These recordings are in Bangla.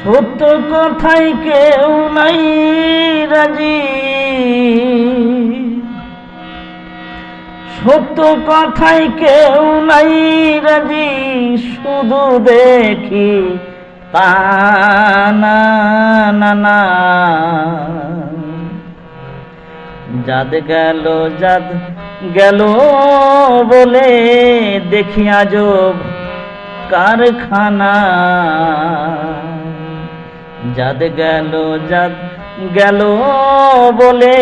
সত্য কথাই কেউ নাই রাজি, সত্য কথাই কেউ নাই রাজি, শুধু দেখি তা না না না। যাদ গেল যাদ গেল বলে দেখি আজব কারখানা। যাদ গেল যাদ গেল বলে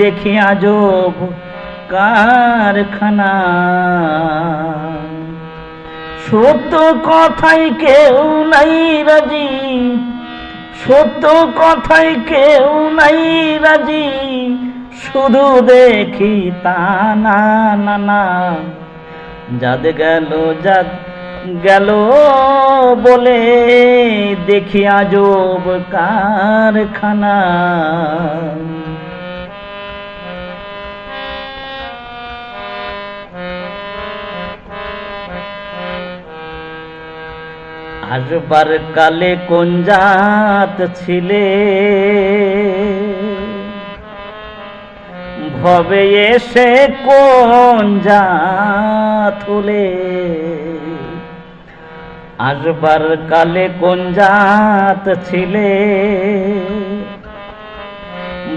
দেখি আজব কারখানা। সত্য কথাই কেউ নাই রাজি, সত্য কথাই কেউ নাই রাজি, শুধু দেখি তা না না না। যাদ গেল যাদ গেল বলে দেখি আজব কারখানা। আসবার কালে কোন জাত ছিলে, ভবে এসে কোন জাত হলে। আসবার কালে কোন জাত ছিলে,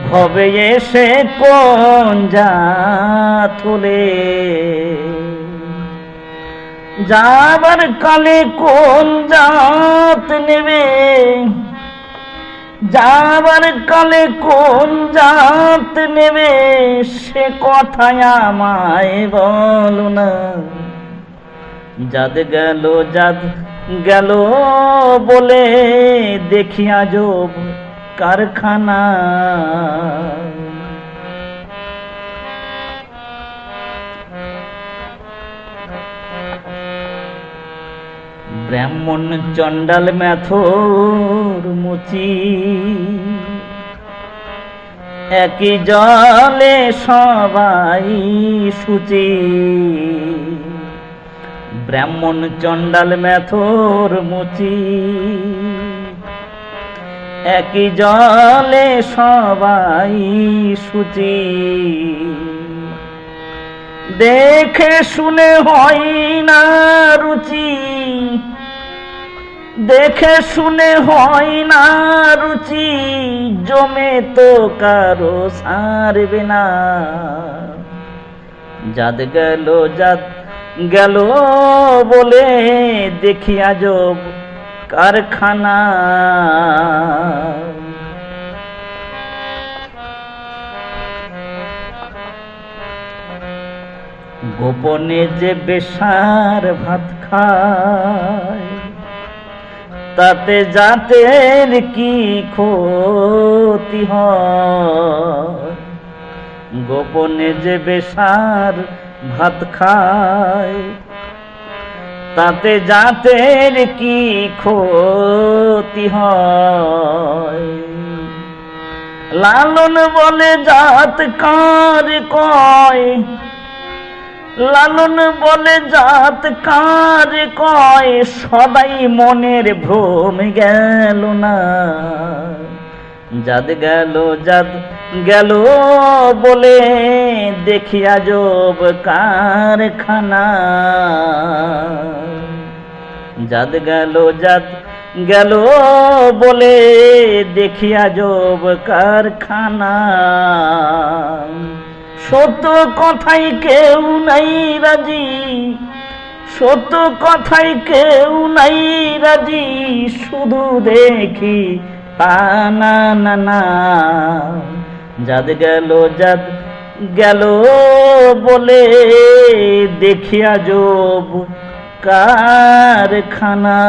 ভবে এসে কোন জাত হলে। যাবার কালে কোন জাত নেবে, যাবার কালে কোন জাত নেবে, সে কথাই আমায় বলো না। যাদ গেল যাদ গেল বলে দেখি আজব কারখানা। ব্রাহ্মণ চণ্ডাল মেথর মুচি, একই জলে সবাই শুচি। ব্রাহ্মণ চণ্ডাল মেথর মুচি, একই জলে সবাই শুচি। দেখে শুনে হয় না রুচি, দেখে শুনে হয় না রুচি, জমে তো কারো সারবে না। যাদ গেল যাদ গেল বলে দেখি আজব কারখানা। গোপনে যে বেশার ভাত খায়, তাতে জাতের কি ক্ষতি হয়। গোপনে যে বেশার ভাত খায়, তাতে জাতের কি ক্ষতি হয়। লালন বলে জাত কার কয়, লালন বলে জাত কার কয়, সবাই মনের ভ্রম গেল না। যাদ গেল যাদ গেল বলে দেখি আজব কারখানা। যাদ গেল যাদ গেল বলে দেখি আজব কারখানা। সত্য কথাই কেউ নাই রাজি, সত্য কথাই কেউ নাই রাজি, শুধু দেখি তা না না না। যাদ গেল যাদ গেল বলে দেখি আজব কারখানা।